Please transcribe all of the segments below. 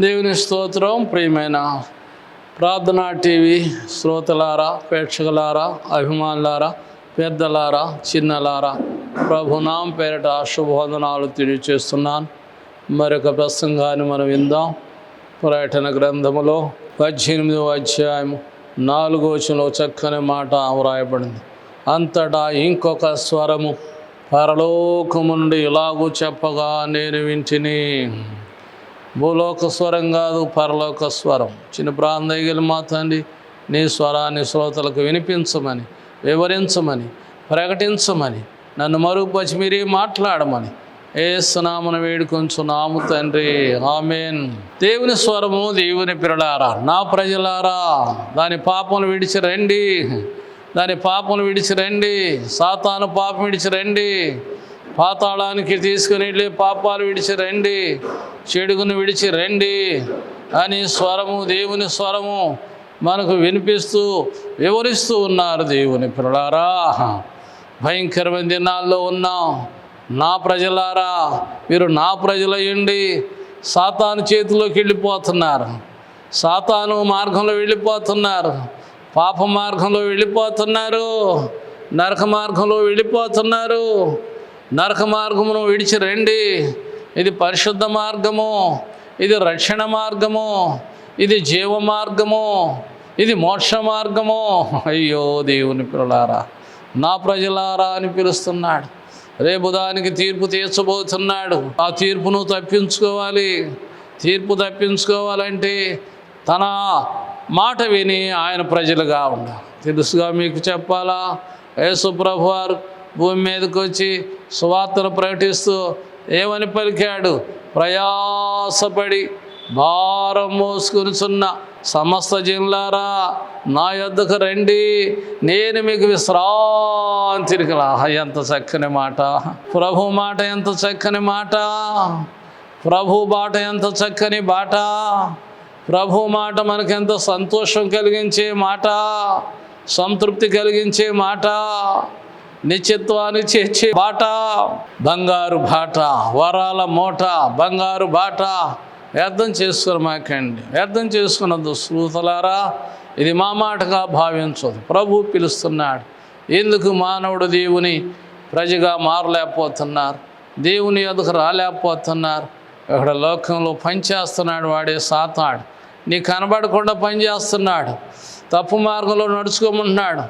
దేవుని స్తోత్రం. ప్రియమైన ప్రార్థనా టీవీ శ్రోతలారా, ప్రేక్షకులారా, అభిమానులారా, పెద్దలారా, చిన్నలారా, ప్రభునాం పేరట శుభవందనాలు తెలియచేస్తున్నాను. మరొక ప్రసంగాన్ని మనం విందాం. ప్రకటన గ్రంథములో 18వ అధ్యాయము 4వ వచనంలో చక్కని మాట వ్రాయబడింది. అంతటా ఇంకొక స్వరము పరలోకము నుండి ఇలాగూ చెప్పగా నేను వింటిని. భూలోక స్వరం కాదు, పరలోక స్వరం. చిన్న ప్రాంతయ్యలు మా తండ్రి, నీ స్వరాన్ని శ్రోతలకు వినిపించమని, వివరించమని, ప్రకటించమని, నన్ను మరుగుపరిచి మీరే మాట్లాడమని యేసు నామమున వేడుకొంచున్నాము తండ్రి, ఆమేన్. దేవుని స్వరము, దేవుని పిల్లలారా, నా ప్రజలారా, దాని పాపములు విడిచి రండి, దాని పాపములు విడిచి రండి, సాతాను పాపం విడిచి రండి, పాతాళానికి తీసుకుని వెళ్ళి పాపాలు విడిచి రండి, చెడుగును విడిచి రండి అని స్వరము, దేవుని స్వరము మనకు వినిపిస్తూ వివరిస్తూ ఉన్నారు దేవుని పిల్లలారా. భయంకరమైన దినాల్లో ఉన్నాం. నా ప్రజలారా, మీరు నా ప్రజలయ్యండి. సాతాను చేతిలోకి వెళ్ళిపోతున్నారు, సాతాను మార్గంలో వెళ్ళిపోతున్నారు, పాప మార్గంలో వెళ్ళిపోతున్నారు, నరక మార్గంలో వెళ్ళిపోతున్నారు. నరక మార్గమును విడిచి రండి. ఇది పరిశుద్ధ మార్గము, ఇది రక్షణ మార్గము, ఇది జీవ మార్గము, ఇది మోక్ష మార్గము. అయ్యో దేవుని పిల్లలారా, నా ప్రజలారా అని పిలుస్తున్నాడు. రేపు దానికి తీర్పు తీర్చబోతున్నాడు. ఆ తీర్పును తప్పించుకోవాలి. తీర్పు తప్పించుకోవాలంటే తన మాట విని ఆయన ప్రజలుగా ఉండాలి. తెలుసుగా మీకు చెప్పాలా? యేసు ప్రభువారు భూమి మీదకి వచ్చి సువార్తను ప్రకటిస్తూ ఏమని పలికాడు? ప్రయాసపడి భారం మోసుకొనిచున్న సమస్త జనులారా, నా యొద్దకు రండి, నేను మీకు విశ్రాంతిని కల. ఎంత చక్కని మాట! ప్రభు మాట ఎంత చక్కని మాట! ప్రభు బాట ఎంత చక్కని బాట! ప్రభు మాట మనకెంత సంతోషం కలిగించే మాట, సంతృప్తి కలిగించే మాట, నిత్యత్వాన్ని చేర్చే బాట, బంగారు బాట, వరాల మూట, బంగారు బాట. వ్యర్థం చేసుకుని మాకండి, వ్యర్థం చేసుకున్నది శ్రోతలారా. ఇది మా మాటగా భావించదు. ప్రభు పిలుస్తున్నాడు. ఎందుకు మానవుడు దేవుని ప్రజగా మారలేకపోతున్నారు, దేవుని ఎదుకు రాలేకపోతున్నారు? ఇక్కడ లోకంలో పనిచేస్తున్నాడు వాడే సాతాడు. నీ కనబడకుండా పనిచేస్తున్నాడు, తప్పు మార్గంలో నడుచుకోమంటున్నాడు.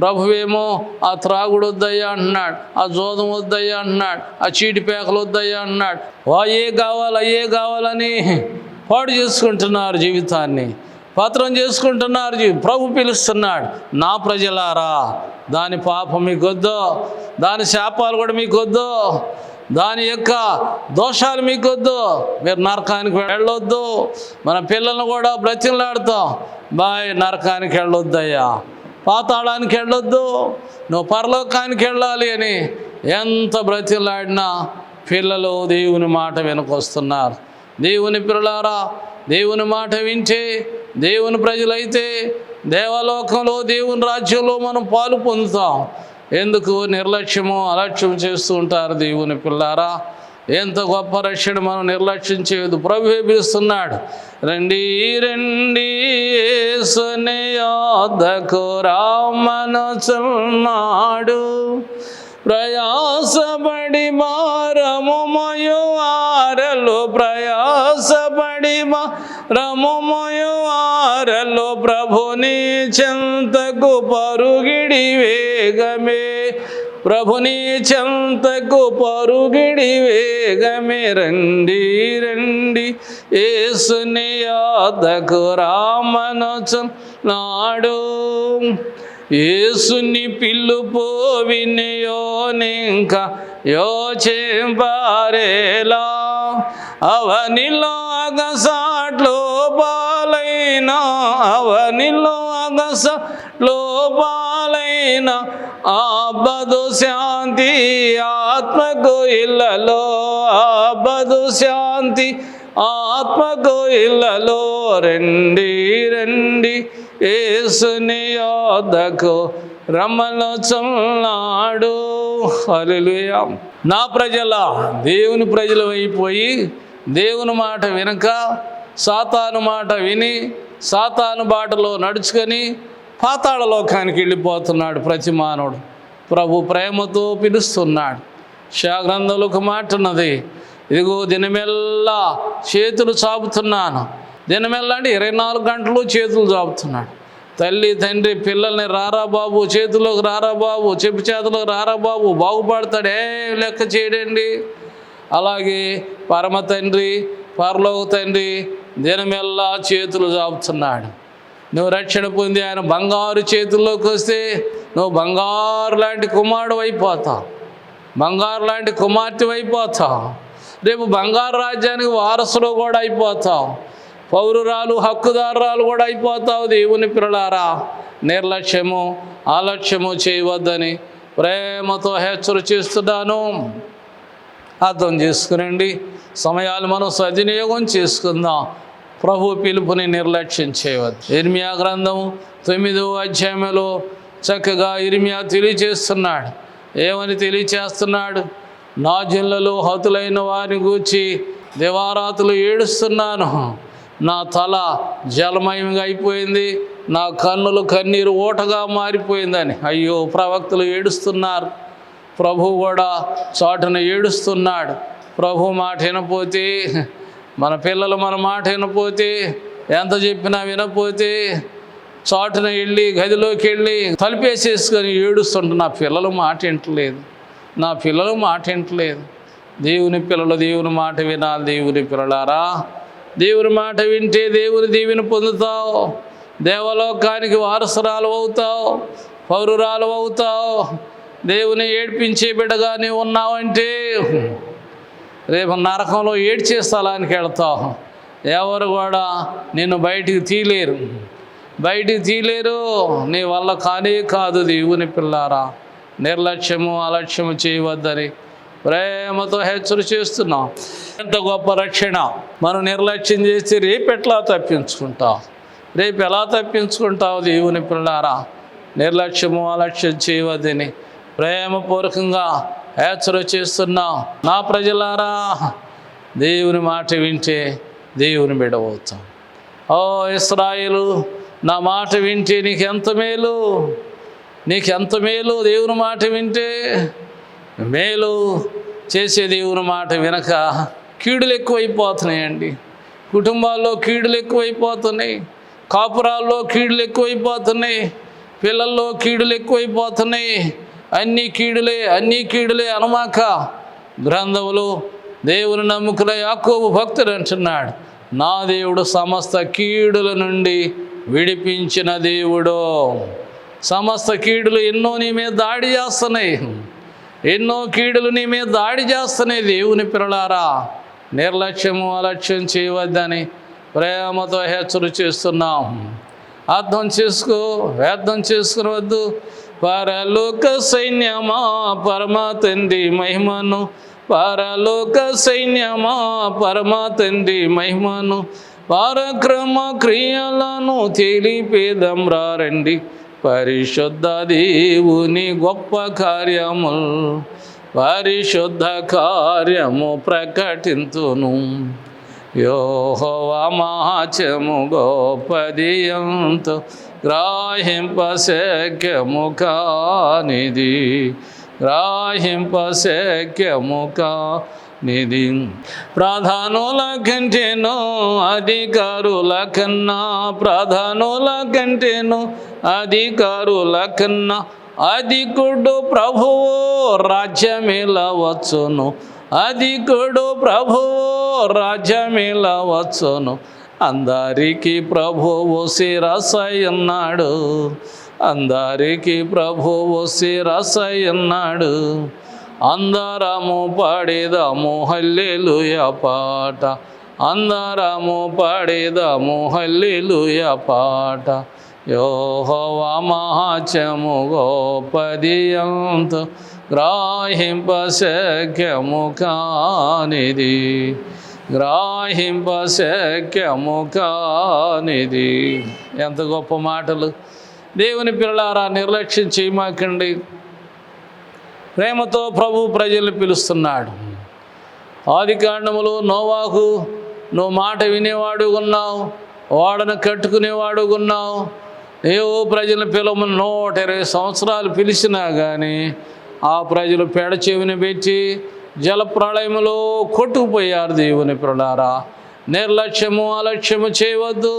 ప్రభువేమో ఆ త్రాగుడు వద్దయ్యా అంటున్నాడు, ఆ జోదం వద్దయ్యా అంటున్నాడు, ఆ చీటి పేకలు వద్దయ్యా అంటున్నాడు. అయ్యే కావాలని పాడు చేసుకుంటున్నారు, జీవితాన్ని పత్రం చేసుకుంటున్నారు. ప్రభు పిలుస్తున్నాడు, నా ప్రజలారా, దాని పాపం మీకొద్దు, దాని శాపాలు కూడా మీకొద్దు, దాని యొక్క దోషాలు మీకొద్దు. మీరు నరకానికి వెళ్ళొద్దు. మన పిల్లలను కూడా బ్రతిమలాడుతాం, బాయ్ నరకానికి వెళ్ళొద్దయ్యా, పాతాళానికి వెళ్ళొద్దు, నువ్వు పరలోకానికి వెళ్ళాలి అని ఎంత బ్రతిమలాడినా పిల్లలు దేవుని మాట వెనుకొస్తున్నారు. దేవుని పిల్లలారా, దేవుని మాట వింటే, దేవుని ప్రజలైతే దేవలోకంలో, దేవుని రాజ్యంలో మనం పాలు పొందుతాం. ఎందుకు నిర్లక్ష్యము, అలక్ష్యం చేస్తూ ఉంటారు దేవుని పిల్లారా? ఎంత గొప్ప రక్షణ మనం నిర్లక్ష్యం చేయదు. ప్రభువే పిలుస్తున్నాడు, రండి రండి యేసుని యొద్దకు రమ్మనుచున్నాడు. ప్రయాసపడి భారము మోయువారలు, ప్రయాసపడి భారము మోయువారలు, ప్రభుని చెంతకు పరుగిడి వేగమే, ప్రభుని చెంతకు పరుగిడి వేగమే. రండి రండి యేసుని యొద్దకు రమ్మనుచున్నాడు. యేసుని పిలుపు వినియోనింక యోచింపారేలా, అవనిలో అగసాట్లు పాలైన, అవనిలో అగసాట్లు పాలైన ఆపదు శాంతి ఆత్మకు ఇళ్ళలో, ఆపదు శాంతి ఆత్మకు ఇళ్ళలో. రండి రండి యేసుని యొద్దకు రమ్మనుచున్నాడు. హల్లెలూయా. నా ప్రజల, దేవుని ప్రజలు అయిపోయి దేవుని మాట వినక సాతాను మాట విని సాతాను బాటలో నడుచుకొని పాతాళ లోకానికి వెళ్ళిపోతున్నాడు ప్రతి మానవుడు. ప్రభు ప్రేమతో పిలుస్తున్నాడు. గ్రంథంలో ఒక మాట ఉన్నది, ఇదిగో దినమెల్లా చేతులు చాపుతున్నాను. దినమెల్లా అంటే 24 గంటలు చేతులు చాపుతున్నాడు. తల్లి తండ్రి పిల్లల్ని రారా బాబు, చేతుల్లోకి రారా బాబు, చెప్పు చేతులకు రారా బాబు, బాగుపడతాడు, లెక్క చేయడండి. అలాగే పరమ తండ్రి పరలోక తండ్రి దినమెల్లా చేతులు చాపుతున్నాడు. నువ్వు రక్షణ పొంది ఆయన బంగారు చేతుల్లోకి వస్తే నువ్వు బంగారు లాంటి కుమారుడు అయిపోతావు, బంగారు లాంటి కుమార్తె అయిపోతావు. రేపు బంగారు రాజ్యానికి వారసులు కూడా అయిపోతావు, పౌరురాలు హక్కుదారురాలు కూడా అయిపోతావు. దేవుని పిల్లలారా, నిర్లక్ష్యము ఆలక్ష్యము చేయవద్దని ప్రేమతో హెచ్చరిక చేస్తున్నాను. అర్థం చేసుకునండి. సమయాలు మనం సద్వినియోగం చేసుకుందాం. ప్రభు పిలుపుని నిర్లక్ష్యం చేయవద్దు. ఇర్మియా గ్రంథం 9వ అధ్యాయంలో చక్కగా ఇర్మియా తెలియచేస్తున్నాడు. ఏమని తెలియచేస్తున్నాడు? నా జిల్లలో హతులైన వారిని గూర్చి దివారాతులు ఏడుస్తున్నాను. నా తల జలమయంగా అయిపోయింది, నా కన్నులు కన్నీరు ఓటగా మారిపోయిందని. అయ్యో, ప్రవక్తలు ఏడుస్తున్నారు, ప్రభు కూడా చాటున ఏడుస్తున్నాడు. ప్రభు మాట వినపోతే, మన పిల్లలు మన మాట వినపోతే, ఎంత చెప్పినా వినపోతే చాటున వెళ్ళి గదిలోకి వెళ్ళి తలుపేసేసుకొని ఏడుస్తుంటే నా పిల్లలు మాట వింటలేదు, నా పిల్లలు మాట వింటలేదు. దేవుని పిల్లలు దేవుని మాట వినాలి. దేవుని పిల్లలారా, దేవుని మాట వింటే దేవుని దీవెన పొందుతావు, దేవలోకానికి వారసురాలు అవుతావు, పౌరురాలు అవుతావు. దేవుని ఏడ్పించే బిడ్డగా నీవు ఉన్నావంటే రేపు నరకంలో ఏడ్చే స్థలానికి వెళ్తావు. ఎవరు కూడా నిన్ను బయటికి తీయలేరు, బయటికి తీయలేరు. నీ వల్ల కానే కాదు. దేవుని పిల్లారా, నిర్లక్ష్యము అలక్ష్యము చేయవద్దని ప్రేమతో హెచ్చరిక చేస్తున్నాం. ఎంత గొప్ప రక్షణ! మనం నిర్లక్ష్యం చేస్తే రేపు ఎట్లా తప్పించుకుంటావు? రేపు ఎలా తప్పించుకుంటావు? దేవుని పిల్లారా, నిర్లక్ష్యము అలక్ష్యం చేయవద్దని ప్రేమపూర్వకంగా హెచ్చరిక చేస్తున్నాం. నా ప్రజలారా, దేవుని మాట వింటే దేవుని బిడ్డవుతాం. ఓ ఇశ్రాయేలు, నా మాట వింటే నీకెంత మేలు, నీకెంత మేలు. దేవుని మాట వింటే మేలు. చేసే దేవుని మాట వినక కీడులు ఎక్కువైపోతున్నాయండి. కుటుంబాల్లో కీడులు ఎక్కువైపోతున్నాయి, కాపురాల్లో కీడులు ఎక్కువైపోతున్నాయి, పిల్లల్లో కీడులు ఎక్కువైపోతున్నాయి. అన్నీ కీడులే అనమాక. గ్రంథములు దేవుని నమ్ముకున్న యాకోబు భక్తుడు అంటున్నాడు, నా దేవుడు సమస్త కీడుల నుండి విడిపించిన దేవుడు. సమస్త కీడులు ఎన్నో నీ మీద దాడి చేస్తున్నాయి, ఎన్నో కీడులు నీ మీద దాడి చేస్తున్నాయి. దేవుని పిల్లలారా, నిర్లక్ష్యము అలక్ష్యం చేయవద్దని ప్రేమతో హెచ్చరిక చేస్తున్నాం. అర్థం చేసుకో, వ్యర్థం చేసుకునవద్దు. పరలోక సైన్యమా పరమ తండ్రి మహిమను, పరలోక సైన్యమా పరమ తండ్రి మహిమను, పరక్రమ క్రియలను తెలిపేదం రండి. పరిశుద్ధ దేవుని గొప్ప కార్యములు, పరిశుద్ధ కార్యము ప్రకటింతును. యెహోవా మహాత్మ్యము గొప్పది, ఎంతో గ్రాహింపశక్యము కానిది, గ్రాహింపశక్యము కానిది. ప్రధానుల కంటేనో అధికారుల కన్నా, ప్రధానుల కంటేనో అధికారుల కన్నా అధికుడు ప్రభువు రాజ్యమేలవచ్చును, అధికుడు ప్రభువు రాజ్యమేలవచ్చును. అందరికీ ప్రభువు శిరస్సయ్యున్నాడు, అందరికీ ప్రభువు శిరస్సయ్యున్నాడు. అందరము పాడేదాము హల్లెలూయా పాట, అందరము పాడేదాము హల్లెలూయా పాట. యెహోవా మహాత్మ్యము గొప్పది, ఎంతో గ్రాహింపశక్యము కానిది, గ్రాహింపశక్యము కానిది. ఎంత గొప్ప మాటలు! దేవుని పిల్లలారా, నిర్లక్ష్యం చేయమాకండి. ప్రేమతో ప్రభు ప్రజల్ని పిలుస్తున్నాడు. ఆదికాండములో నోవాహు నువ్వు మాట వినేవాడు ఉన్నావు, ఓడను కట్టుకునేవాడు ఉన్నావు. ఏవో ప్రజల పిలవమని 120 సంవత్సరాలు పిలిచినా కానీ ఆ ప్రజలు పెడ చెవిని పెట్టి జలప్రళయములో కొట్టుకుపోయారు. దేవుని పిల్లలారా, నిర్లక్ష్యము అలక్ష్యము చేయవద్దు.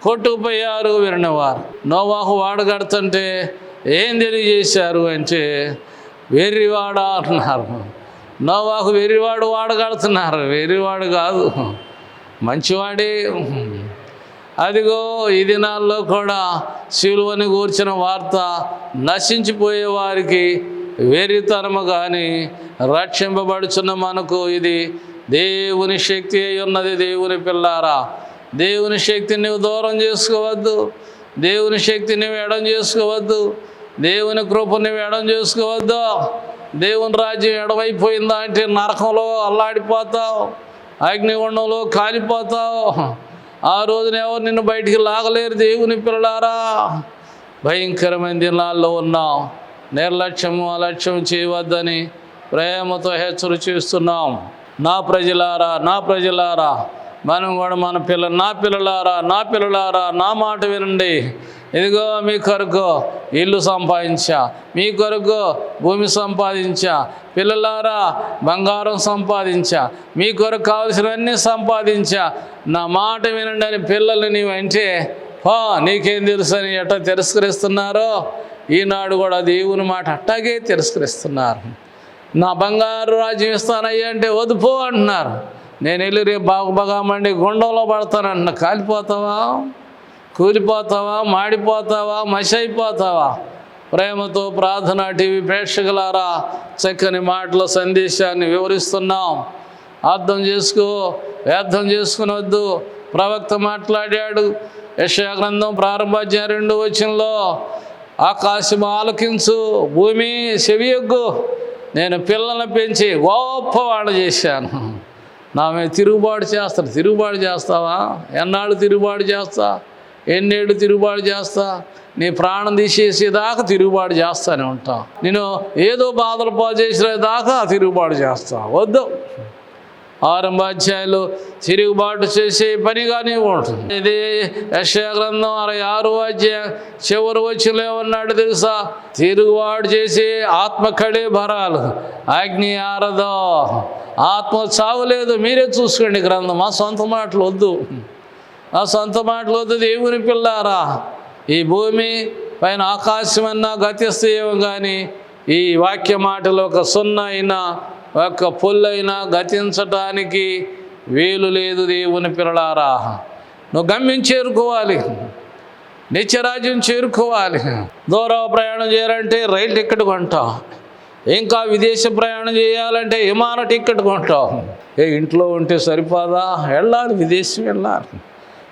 కొట్టుకుపోయారు వినవారు. నోవాహు వాడగడుతుంటే ఏం తెలియజేశారు అంటే వెర్రివాడ అంటున్నారు. నోవాహు వెర్రివాడు వాడగడుతున్నారు. వెర్రివాడు కాదు, మంచివాడే. అదిగో ఈ దినాల్లో కూడా సిలువని గూర్చిన వార్త నశించిపోయే వారికి వెర్రితనము కానీ, రక్షింపబడుచున్న మనకు ఇది దేవుని శక్తి అయి ఉన్నది. దేవుని పిల్లారా, దేవుని శక్తిని నువ్వు దూరం చేసుకోవద్దు. దేవుని శక్తిని నువ్వు ఎడం చేసుకోవద్దు. దేవుని కృప నువ్వు ఎడం చేసుకోవద్దు. దేవుని రాజ్యం ఎడమైపోయిందా అంటే నరకంలో అల్లాడిపోతావు, అగ్నిగుండంలో కాలిపోతావు. ఆ రోజున ఎవరు నిన్ను బయటికి లాగలేరు. దేవుని పిల్లలారా, భయంకరమైన దినాల్లో ఉన్నాం. నిర్లక్ష్యము అలక్ష్యం చేయవద్దని ప్రేమతో హెచ్చరిక చేస్తున్నాం. నా ప్రజలారా, మనం కూడా నా పిల్లలారా నా మాట వినండి. ఇదిగో మీ కొరకు ఇల్లు సంపాదించా, మీ కొరకు భూమి సంపాదించా, పిల్లలారా బంగారం సంపాదించా, మీ కొరకు కావలసినవన్నీ సంపాదించా, నా మాట వినండి అని పిల్లల్ని నీవంటే నీకేం తెలుసు అని ఎట్టా తిరస్కరిస్తున్నారో, ఈనాడు కూడా దేవుని మాట అట్టాగే తిరస్కరిస్తున్నారు. నా బంగారు రాజ్యం ఇస్తానయ్యా అంటే వదుపో అంటున్నారు. నేను వెళ్ళి రేపు బాగా గుండంలో పడతానంటున్నా. కాలిపోతావా, కూలిపోతావా, మాడిపోతావా, మసి అయిపోతావా? ప్రేమతో ప్రార్థన టీవీ ప్రేక్షకులారా, చక్కని మాటల సందేశాన్ని వివరిస్తున్నాం. అర్థం చేసుకో, వ్యర్థం చేసుకునొద్దు. ప్రవక్త మాట్లాడాడు. యెషయా గ్రంథం ప్రారంభాధ్యాయం 2వ వచనంలో, ఆకాశం ఆలకించు, భూమి చెవియొగ్గు, నేను పిల్లల్ని పెంచి గొప్పవాడు చేశాను. నా మీద తిరుగుబాటు చేస్తారు. తిరుగుబాటు చేస్తావా? ఎన్నాళ్ళు తిరుగుబాటు చేస్తా? ఎన్నేళ్ళు తిరుగుబాటు చేస్తా? నీ ప్రాణం తీసేసేదాకా తిరుగుబాటు చేస్తానే ఉంటా. నేను ఏదో బాధలు పాలు చేసేదాకా తిరుగుబాటు చేస్తా. వద్దు. 6వ అధ్యాయంలో తిరుగుబాటు చేసే పనిగానే ఉంటుంది. ఇది యెషయా గ్రంథం 66వ అధ్యాయం చివరి వచనంలో ఏమన్నాడు తెలుసా? తిరుగుబాటు చేసే ఆత్మ కడే భరాలు, అగ్ని ఆరదో, ఆత్మ చావులేదు. మీరే చూసుకోండి గ్రంథం. ఆ సొంత మాటలు వద్దు, దేవుని పిల్లారా. ఈ భూమి పైన ఆకాశమన్నా గతిస్తేమో కానీ ఈ వాక్య మాటలు ఒక సున్నా అయినా ఒక్క పొల్లైనా గతించటానికి వీలు లేదు. దేవుని పిల్లలారా, నువ్వు గమ్యం చేరుకోవాలి, నిత్యరాజ్యం చేరుకోవాలి. దూరం ప్రయాణం చేయాలంటే రైలు టికెట్ కొంటావు, ఇంకా విదేశ ప్రయాణం చేయాలంటే విమాన టికెట్ కొంటావు. ఇంట్లో ఉంటే సరిపోదా? వెళ్ళాలి, విదేశం వెళ్ళాలి.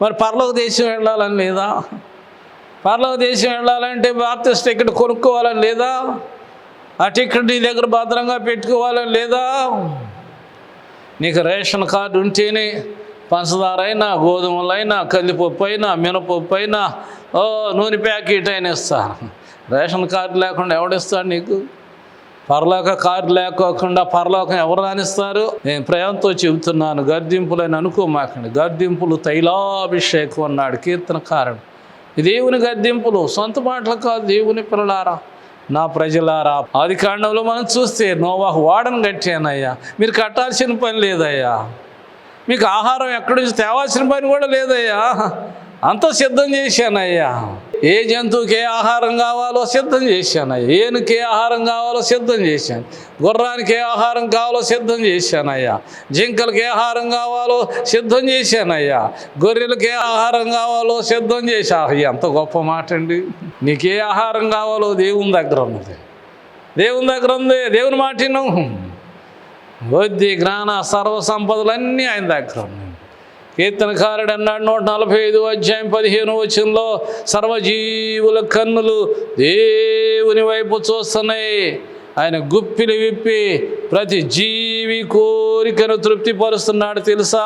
మరి పరలోక దేశం వెళ్ళాలని లేదా? పరలోక దేశం వెళ్ళాలంటే బాప్టిస్ట్ టికెట్ కొనుక్కోవాలని లేదా? ఆ టికెట్ నీ దగ్గర భద్రంగా పెట్టుకోవాలని లేదా? నీకు రేషన్ కార్డు ఉంటేనే పంచదార అయినా, గోధుమలైనా, కందిపప్పు అయినా, మినపప్పు అయినా, నూనె ప్యాకెట్ అయినా ఇస్తారు. రేషన్ కార్డు లేకుండా ఎవడిస్తాడు నీకు? పరలోక కార్డు లేకోకుండా పరలోకం ఎవరు రానిస్తారు? నేను ప్రేమతో చెబుతున్నాను, గర్దింపులని అనుకోమాకండి. గర్దింపులు తైలాభిషేకం అన్నాడు కీర్తనకారుడు. దేవుని గర్దింపులు సొంత మాటలు కాదు. దేవుని పిల్లలారా, నా ప్రజలారా, ఆది కాండంలో మనం చూస్తే నోవాహు ఓడను కట్టానయ్యా. మీరు కట్టాల్సిన పని లేదయ్యా. మీకు ఆహారం ఎక్కడి నుంచి తేవాల్సిన పని కూడా లేదయ్యా. అంతా సిద్ధం చేశానయ్యా. ఏ జంతువుకి ఏ ఆహారం కావాలో సిద్ధం చేశానయ్యా. ఏనుకి ఏ ఆహారం కావాలో సిద్ధం చేశాను. గుర్రానికి ఏ ఆహారం కావాలో సిద్ధం చేశానయ్యా. జింకలకి ఏ ఆహారం కావాలో సిద్ధం చేశానయ్యా. గొర్రెలకి ఏ ఆహారం కావాలో సిద్ధం చేశా. ఎంత గొప్ప మాట అండి. నీకే ఆహారం కావాలో దేవుని దగ్గర ఉన్నది. దేవుని దగ్గర ఉంది. దేవుని మాటిను బుద్ధి, జ్ఞాన, సర్వ సంపదలన్నీ ఆయన దగ్గర ఉన్నాయి. కీర్తనకారుడు అన్నాడు 145వ అధ్యాయం 15వ వచనంలో, సర్వజీవుల కన్నులు దేవుని వైపు చూస్తున్నాయి. ఆయన గుప్పిలు విప్పి ప్రతి జీవి కోరికను తృప్తిపరుస్తున్నాడు. తెలుసా?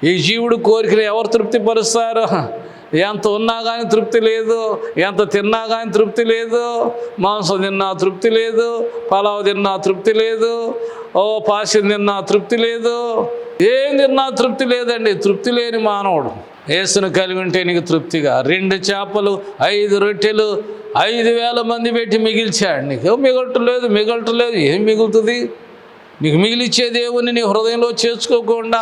ఈ జీవుడు కోరికలు ఎవరు తృప్తిపరుస్తారు? ఎంత ఉన్నా కానీ తృప్తి లేదు, ఎంత తిన్నా కానీ తృప్తి లేదు, మాంసం తిన్నా తృప్తి లేదు, పలావ్ తిన్నా తృప్తి లేదు, పాశం తిన్నా తృప్తి లేదు, ఏం తిన్నా తృప్తి లేదండి. తృప్తి లేని మానవుడు. యేసును కలిగి ఉంటే నీకు తృప్తిగా 2 చేపలు 5 రొట్టెలు 5,000 మంది పెట్టి మిగిల్చాడు. నీకు మిగలటలేదు. ఏం మిగులుతుంది? నీకు మిగిలిచ్చే దేవుణ్ణి నీ హృదయంలో చేర్చుకోకుండా,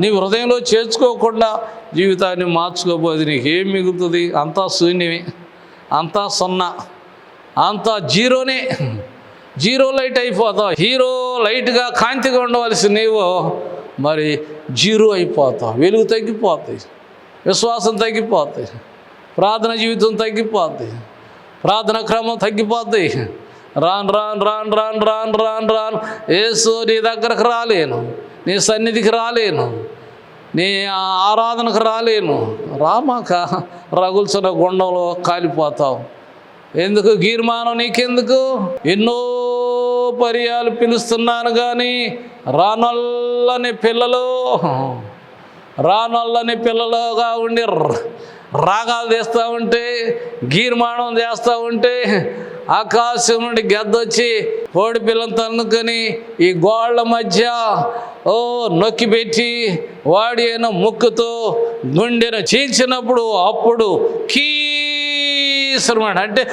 నీ హృదయంలో చేర్చుకోకుండా జీవితాన్ని మార్చుకోబోదు. నీకు ఏం మిగులుతుంది? అంతా శూన్యమే, అంతా సున్నా, అంతా జీరోనే. జీరో లైట్ అయిపోతావు. హీరో లైట్గా కాంతిగా ఉండవలసి నీవు మరి జీరో అయిపోతావు. వెలుగు తగ్గిపోతాయి, విశ్వాసం తగ్గిపోతాయి, ప్రార్థన జీవితం తగ్గిపోతాయి, ప్రార్థన క్రమం తగ్గిపోతాయి. రాను యేసు నీ దగ్గరకు రాలేను, నీ సన్నిధికి రాలేను, నీ ఆరాధనకు రాలేను. రామాక రగుల్చిన గుండంలో కాలిపోతావు. ఎందుకు గీర్మానం? నీకెందుకు? ఎన్నో పర్యాలు పిలుస్తున్నాను కానీ రానొల్లని పిల్లలుగా ఉండి రాగాలు తీస్తూ ఉంటే, గీర్మానం చేస్తూ ఉంటే, ఆకాశం నుండి గెద్దొచ్చి కోడి పిల్లను తన్నుకొని ఈ గోళ్ల మధ్య నొక్కిపెట్టి వాడి అయిన ముక్కుతో గుండెను చీల్చినప్పుడు అప్పుడు కీసరమాట అంటే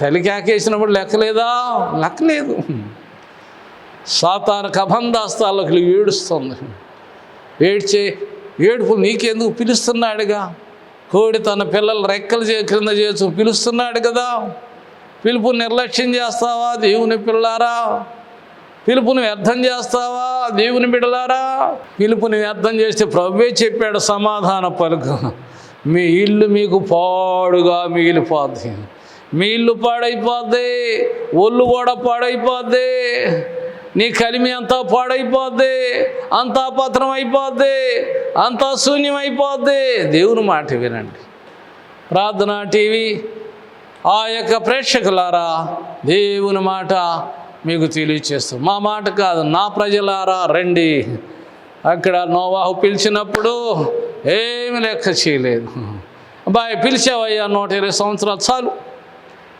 తల్లికి ఆకేసినప్పుడు లెక్కలేదు. సాతాను కబంధాస్తాలకు ఏడుస్తుంది. ఏడుపు నీకెందుకు? పిలుస్తున్నాడుగా. కోడి తన పిల్లలు రెక్కలు క్రింద చేసి పిలుస్తున్నాడు కదా. పిలుపుని నిర్లక్ష్యం చేస్తావా దేవుని పిల్లారా? పిలుపుని వ్యర్థం చేస్తావా దేవుని బిడ్డలారా? పిలుపుని వ్యర్థం చేస్తే ప్రభువే చెప్పాడు సమాధాన పలుకు. మీ ఇల్లు మీకు పాడుగా మిగిలిపోద్ది. మీ ఇల్లు పాడైపోద్ది, ఒళ్ళు కూడా పాడైపోద్ది, నీ కలిమి అంతా పాడైపోద్ది, అంతా పతనం అయిపోద్ది, అంతా శూన్యమైపోద్ది. దేవుని మాట వినండి. ప్రార్థన టీవీ ఆ యొక్క ప్రేక్షకులారా, దేవుని మాట మీకు తెలియచేస్తాం. మా మాట కాదు, నా ప్రజలారా రండి. అక్కడ నోవాహు పిలిచినప్పుడు ఏమి లెక్క చేయలేదు. అబ్బాయి పిలిచావయ్యా, 120 సంవత్సరాలు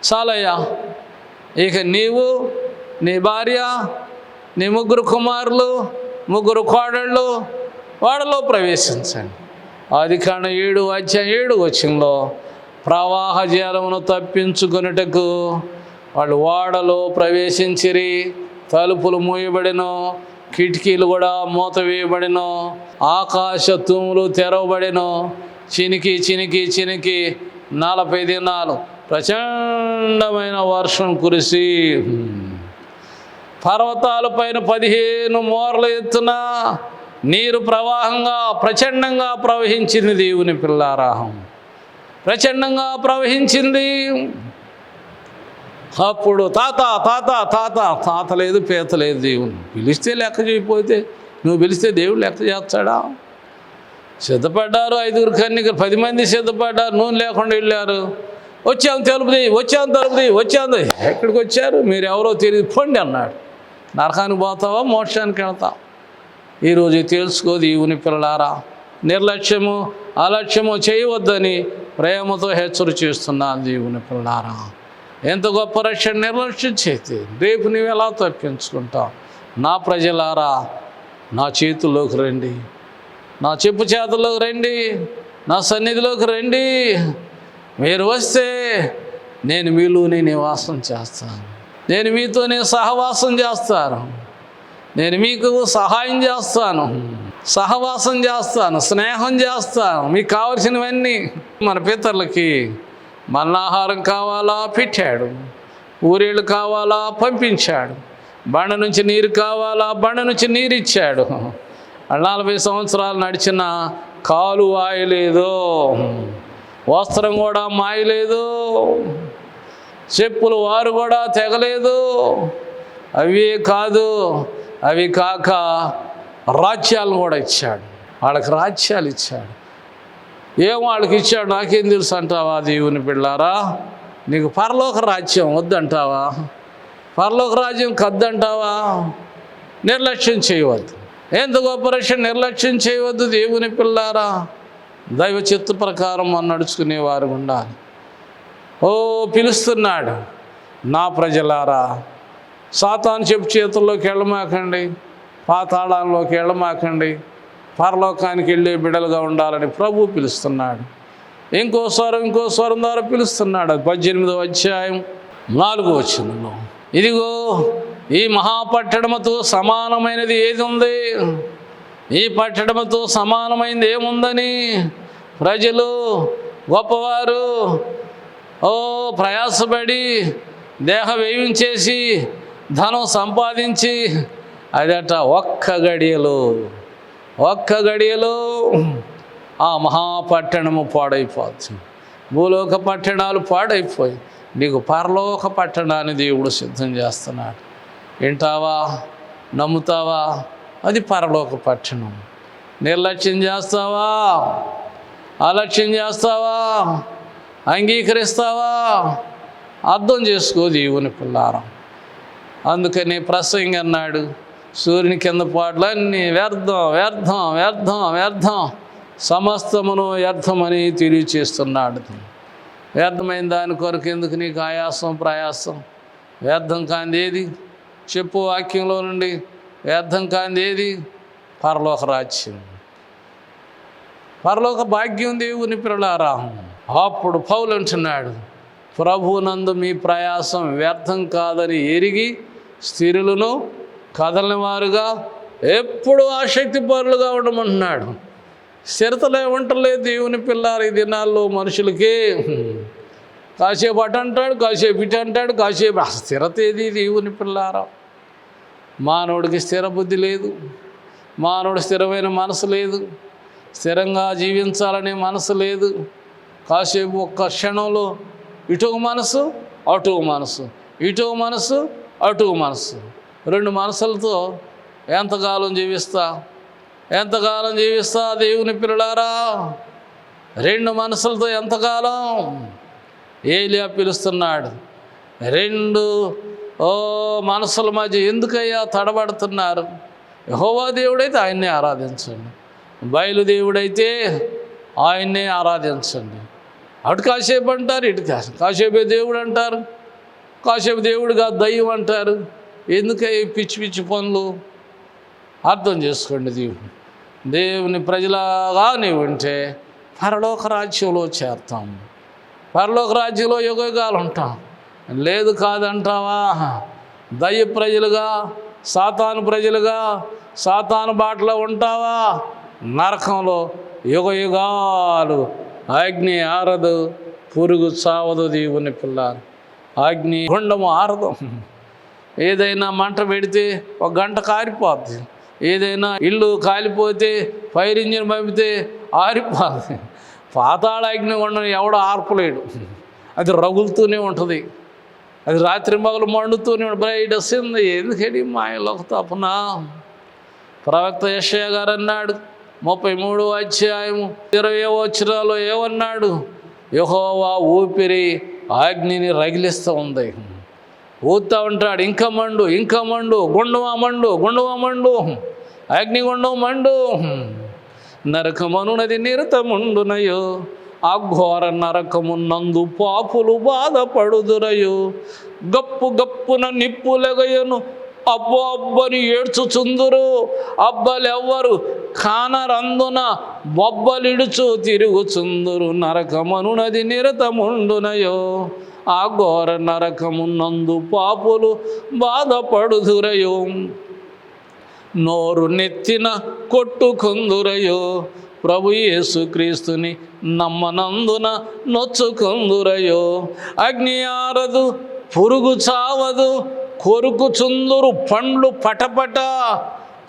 చాలయ్యా. ఇక నీవు, నీ భార్య, నీ 3 కుమారులు, 3 కోడళ్ళు వాడలో ప్రవేశించండి. ఆదికాండం 7:7 ప్రవాహ జలమును తప్పించుకొనుటకు వాళ్ళు వాడలో ప్రవేశించిరి. తలుపులు మూయబడినో, కిటికీలు కూడా మూత వేయబడినో, ఆకాశ తూములు తెరవబడినో, చినికి 40 దినాలు ప్రచండమైన వర్షం కురిసి పర్వతాల పైన 15 మూరల ఎత్తున నీరు ప్రవాహంగా ప్రచండంగా ప్రవహించింది. దేవుని పిల్లారా, ప్రచండంగా ప్రవహించింది. అప్పుడు తాత లేదు, పేత లేదు. దేవుని పిలిస్తే లెక్క చేయకపోతే, నువ్వు పిలిస్తే దేవుడు లెక్క చేస్తాడా? సిద్ధపడ్డారు 5 కన్యకలు, 10 మంది సిద్ధపడ్డారు, నూనె లేకుండా వెళ్ళారు. వచ్చాము తలుపుది. ఎక్కడికి వచ్చారు? మీరు ఎవరో తెలియదు, పొండి అన్నాడు. నరకానికి పోతావా, మోక్షానికి వెళ్తావు? ఈరోజు తెలుసుకో దేవుని పిల్లలారా. నిర్లక్ష్యము అలక్ష్యము చేయవద్దని ప్రేమతో హెచ్చరిక చేస్తున్నాను దేవుని పిల్లలారా. ఎంత గొప్ప రక్షణ నిర్లక్ష్యం చేస్తే రేపు నువ్వు ఎలా తప్పించుకుంటావు? నా ప్రజలారా, నా చేతుల్లోకి రండి, నా చెప్పు చేతుల్లోకి రండి, నా సన్నిధిలోకి రండి. మీరు వస్తే నేను మీలోనే నివాసం చేస్తాను, నేను మీతోనే సహవాసం చేస్తాను, నేను మీకు సహాయం చేస్తాను, సహవాసం చేస్తాను, స్నేహం చేస్తాను. మీకు కావలసినవన్నీ. మన పితరులకి మన్నాహారం కావాలా పెట్టాడు, ఊరేళ్ళు కావాలా పంపించాడు, బండ నుంచి నీరు కావాలా బండ నుంచి నీరు ఇచ్చాడు. 40 సంవత్సరాలు నడిచిన కాలు వాయలేదు, వస్త్రం కూడా మాయలేదు, చెప్పులు వారు కూడా తెగలేదు. అవి కాక రాజ్యాలను కూడా ఇచ్చాడు. వాళ్ళకి రాజ్యాలు ఇచ్చాడు. ఏం వాళ్ళకి ఇచ్చాడు నాకేం తెలుసు అంటావా దేవుని బిడ్డలారా? నీకు పరలోక రాజ్యం వద్దంటావా? పరలోక రాజ్యం కద్దంటావా? నిర్లక్ష్యం చేయవద్దు. ఎంత గొప్ప రక్షణ! నిర్లక్ష్యం చేయవద్దు దేవుని పిల్లారా. దైవ చిత్త ప్రకారం మనం నడుచుకునేవారు ఉండాలి. పిలుస్తున్నాడు, నా ప్రజలారా, సాతాను చెప్పు చేతుల్లోకి వెళ్ళమాకండి, పాతాళంలోకి వెళ్ళమాకండి, పరలోకానికి వెళ్ళే బిడ్డలుగా ఉండాలని ప్రభు పిలుస్తున్నాడు. ఇంకో స్వరం ద్వారా పిలుస్తున్నాడు. 18వ అధ్యాయం 4వ వచనంలో, ఇదిగో ఈ మహాపట్టణముతో సమానమైనది ఏది ఉంది? ఈ పట్టణముతో సమానమైనది ఏముందని ప్రజలు గొప్పవారు ప్రయాసపడి దేహ వేయించేసి ధనం సంపాదించి అదట ఒక్క గడియలో ఆ మహాపట్టణము పాడైపోతుంది. భూలోక పట్టణాలు పాడైపోయి నీకు పరలోక పట్టణాన్ని దేవుడు సిద్ధం చేస్తున్నాడు. వింటావా? నమ్ముతావా? అది పరలోక పట్టణం. నిర్లక్ష్యం చేస్తావా? అలక్ష్యం చేస్తావా? అంగీకరిస్తావా? అర్థం చేసుకో దేవుని పిల్లారా. అందుకని ప్రసంగి అన్నాడు, సూర్యుని కింద పాటలన్నీ వ్యర్థం వ్యర్థం వ్యర్థం వ్యర్థం, సమస్తమును వ్యర్థమని తెలియచేస్తున్నాడు. వ్యర్థమైన దాని కొరకు ఎందుకు నీకు ఆయాసం ప్రయాసం? వ్యర్థం కాంది ఏది చెప్పు వాక్యంలో నుండి? వ్యర్థం కాంది ఏది? పరలోక రాజ్యం, పరలోక భాగ్యం దేవుని పిల్లారా. అప్పుడు పౌలు అంటున్నాడు, ప్రభువునందు మీ ప్రయాసం వ్యర్థం కాదని ఎరిగి స్థిరులను కదలని వారుగా ఎప్పుడు ఆసక్తి పరులుగా ఉండమంటున్నాడు. స్థిరతలే ఉండలేదు దేవుని పిల్లారు. ఈ దినాల్లో మనుషులకి కాసేపు అటు అంటాడు, కాసేపు ఇటు అంటాడు, కాసేపు స్థిరత ఏది దేవుని పిల్లారా? మానవుడికి స్థిర బుద్ధి లేదు, మానవుడు స్థిరమైన మనసు లేదు, స్థిరంగా జీవించాలనే మనసు లేదు. కాసేపు ఒక్క క్షణంలో ఇటు మనసు అటు మనసు, ఇటు మనసు అటు మనసు, రెండు మనసులతో ఎంతకాలం జీవిస్తా దేవుని పిల్లలారా? రెండు మనసులతో ఎంతకాలం? ఏలియా పిలుస్తున్నాడు, రెండు మనసుల మధ్య ఎందుకయ్యా తడబడుతున్నారు? యెహోవా దేవుడైతే ఆయన్నే ఆరాధించండి, బయలుదేవుడైతే ఆయన్నే ఆరాధించండి. అటు కాసేపు అంటారు, ఇటు కాసేపే దేవుడు అంటారు, కాసేపు దేవుడుగా దయ్యం అంటారు. ఎందుకయ్యా పిచ్చి పిచ్చి పనులు? అర్థం చేసుకోండి. దేవుని ప్రజలాగా నీవు ఉంటే పరలోక రాజ్యంలో చేరతాం, పరలోక రాజ్యంలో యుగయుగాలు ఉంటాం. లేదు కాదంటావా? దయ్య ప్రజలుగా, సాతాను ప్రజలుగా, సాతాను బాటలో ఉంటావా? నరకంలో యుగయుగాలు అగ్ని ఆరదు, పురుగు చావదు దేవుని పిల్లారు. అగ్ని గుండము ఆరదు. ఏదైనా మంట పెడితే ఒక గంట కారిపోద్ది, ఏదైనా ఇల్లు కాలిపోతే ఫైర్ ఇంజిన్ పంపితే ఆరిపోద్ది. పాతాళ అగ్ని గుండం ఎవడో ఆర్పలేడు, అది రగులుతూనే ఉంటుంది, అది రాత్రి మగలు మండుతూనే బయట వస్తుంది. ఎందుకని మాయలోకి తపన? ప్రవక్త యెషయా గారు అన్నాడు 33వ అధ్యాయము 20వ వచనంలో ఏమన్నాడు? యెహోవా ఊపిరి అగ్నిని రగిలిస్తూ ఉంది, ఊతా ఉంటాడు. ఇంకా మండు, ఇంకా మండు, గుండమా మండు, గుండమా మండు, అగ్నిగుండం మండు. నరకమనునది నిరతముండునయో, ఆ ఘోర నరకమున్నందు పాపులు బాధపడుదురయో. గప్పు గప్పున నిప్పులెగయను, అబ్బో అబ్బని ఏడ్చుచుందురు. అబ్బలెవ్వరు కానరందున బొబ్బలిడుచు తిరుగుచుందురు. నరకమనునది నిరతముండునయో, ఆ ఘోర నరకమున్నందు పాపులు బాధపడుదురయో. నోరు నెత్తిన కొట్టుకుందురయో, ప్రభు యేసుక్రీస్తుని నమ్మనందున నొచ్చుకుందురయో. అగ్ని ఆరదు, పురుగు చావదు, కొరుకుచుందురు పండ్లు పటపట.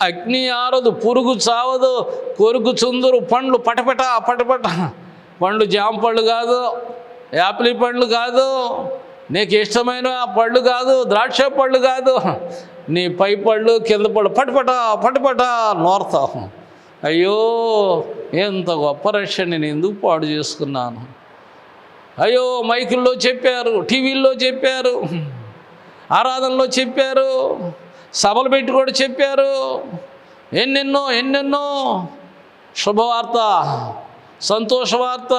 అగ్ని ఆరదు, పురుగు చావదు, కొరుకుచుందురు పండ్లు పటపట పటపట. పండ్లు జామ పళ్ళు కాదు, యాపిల్ పండ్లు కాదు, నీకు ఇష్టమైన పళ్ళు కాదు, ద్రాక్ష పళ్ళు కాదు, నీ పై పళ్ళు కింద పళ్ళు పటపట పటపట నోరతావు. అయ్యో ఎంత గొప్ప రక్షణ నేను ఎందుకు పాడు చేసుకున్నాను? అయ్యో మైకుల్లో చెప్పారు, టీవీల్లో చెప్పారు, ఆరాధనలో చెప్పారు, సభలు పెట్టి కూడా చెప్పారు. ఎన్నెన్నో ఎన్నెన్నో శుభవార్త, సంతోషవార్త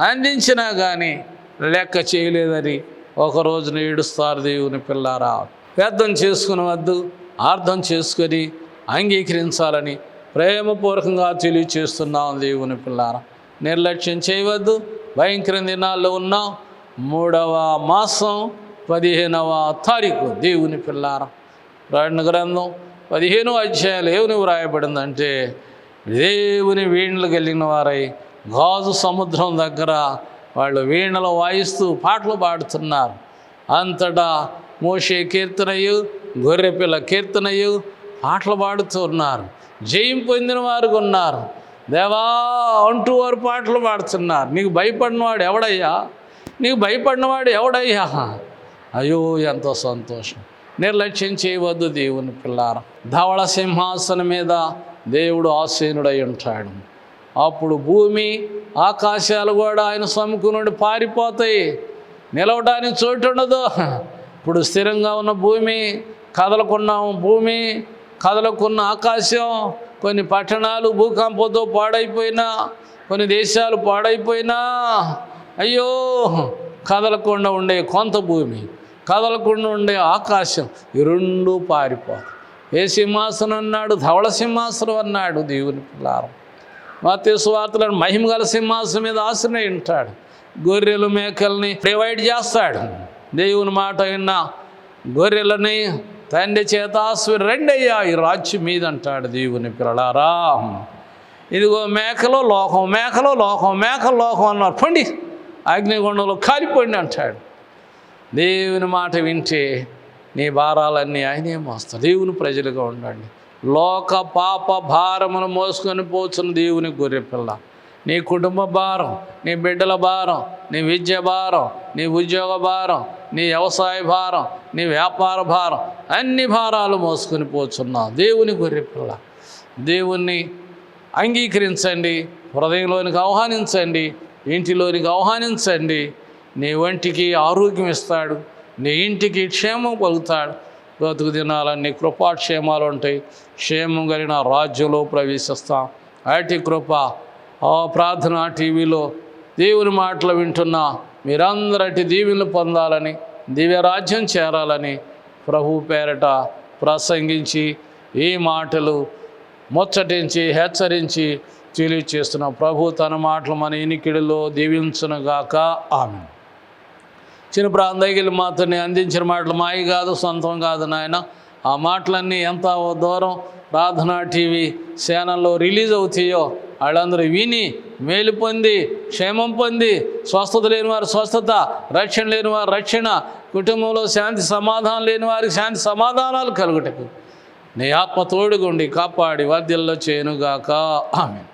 అందించినా కానీ లెక్క చేయలేదని ఒక రోజున ఏడుస్తారు దేవుని పిల్లారా. వ్యర్థం చేసుకునవద్దు, అర్థం చేసుకొని అంగీకరించాలని ప్రేమపూర్వకంగా తెలియచేస్తున్నాం దేవుని పిల్లారా. నిర్లక్ష్యం చేయవద్దు. భయంకర దినాల్లో ఉన్నాం. 3వ మాసం 15వ తారీఖు దేవుని పిల్లారా. ప్రకటన గ్రంథం 15వ అధ్యాయాలు ఏమని వ్రాయబడిందంటే, దేవుని వీణలు కలిగిన వారై గాజు సముద్రం దగ్గర వాళ్ళు వీణలు వాయిస్తూ పాటలు పాడుతున్నారు. అంతటా మోషే కీర్తనయు గొర్రెపిల్ల కీర్తనయు పాటలు పాడుతున్నారు. జయం పొందిన వారు ఉన్నారు. దేవా అంటూ వారు పాటలు పాడుతున్నారు. నీకు భయపడినవాడు ఎవడయ్యా? నీకు భయపడినవాడు ఎవడయ్యా? అయ్యో ఎంతో సంతోషం. నిర్లక్ష్యం చేయవద్దు దేవుని పిల్లారా. ధవళ సింహాసనం మీద దేవుడు ఆసీనుడై ఉంటాడు. అప్పుడు భూమి ఆకాశాలు కూడా ఆయన సముఖం నుండి పారిపోతాయి. నిలవడానికి చోటు ఉండదు. ఇప్పుడు స్థిరంగా ఉన్న భూమి, కదలకున్న భూమి, కదలకున్న ఆకాశం, కొన్ని పట్టణాలు భూకంపంతో పాడైపోయినా, కొన్ని దేశాలు పాడైపోయినా, అయ్యో కదలకుండా ఉండే కొంత భూమి, కదలకుండా ఉండే ఆకాశం, ఈ రెండు పారిపోతాయి. ఏ సింహాసనం అన్నాడు? ధవళ సింహాసనం అన్నాడు దేవుని పిల్లారా. మత్తయి సువార్తలో మహిమ గల సింహాసనం మీద ఆసీనుడై ఉంటాడు. గొర్రెలు మేకల్ని ప్రొవైడ్ చేస్తాడు. దేవుని మాట విన్న గొర్రెలని తండ్రి చేత రెండయ్యా ఈ రాజ్యం మీద అంటాడు దేవుని పిల్లారా. ఇదిగో మేకలో లోకం, మేకలో లోకం, మేకల లోకం అన్నారు. పండి అగ్నిగుండంలో కాలిపోండి అంటాడు. దేవుని మాట వింటే నీ భారాలన్నీ ఆయనే మోస్తాడు. దేవుని ప్రజలుగా ఉండండి. లోక పాప భారమును మోసుకొని పోతున్న దేవుని గొర్రె పిల్ల. నీ కుటుంబ భారం, నీ బిడ్డల భారం, నీ విద్య భారం, నీ ఉద్యోగ భారం, నీ వ్యవసాయ భారం, నీ వ్యాపార భారం, అన్ని భారాలు మోసుకొని పోతున్నావు దేవుని గొర్రె పిల్ల. దేవుణ్ణి అంగీకరించండి, హృదయంలోనికి ఆహ్వానించండి, ఇంటిలోనికి ఆహ్వానించండి. నీ ఒంటికి ఆరోగ్యం ఇస్తాడు, నీ ఇంటికి క్షేమం పలుకుతాడు. బ్రతుకు దినాలన్నీ కృపాక్షేమాలు ఉంటాయి. క్షేమం కలిగిన రాజ్యంలో ప్రవేశిస్తాం. అటు కృప ప్రార్థన టీవీలో దేవుని మాటలు వింటున్న మీరందరూ అటు దీవెనలు పొందాలని, దివ్యరాజ్యం చేరాలని ప్రభు పేరట ప్రసంగించి ఈ మాటలు ముచ్చటించి హెచ్చరించి తెలియచేస్తున్నాం. ప్రభు తన మాటలు మన ఇనికిడిలో దీవించునుగాక. ఆమేన్. చిన్న ప్రాంతగిలి మాతని అందించిన మాటలు మాయి కాదు, సొంతం కాదు నాయన. ఆ మాటలన్నీ ఎంత దూరం ప్రార్థనా టీవీ ఛానల్లో రిలీజ్ అవుతాయో వాళ్ళందరూ విని మేలు పొంది, క్షేమం పొంది, స్వస్థత లేని వారు స్వస్థత, రక్షణ లేని వారు రక్షణ, కుటుంబంలో శాంతి సమాధానం లేని వారికి శాంతి సమాధానాలు కలుగుటకు నీ ఆత్మ తోడుగుండి కాపాడి వర్ధిల్ల చేయునుగాక. ఆమేన్.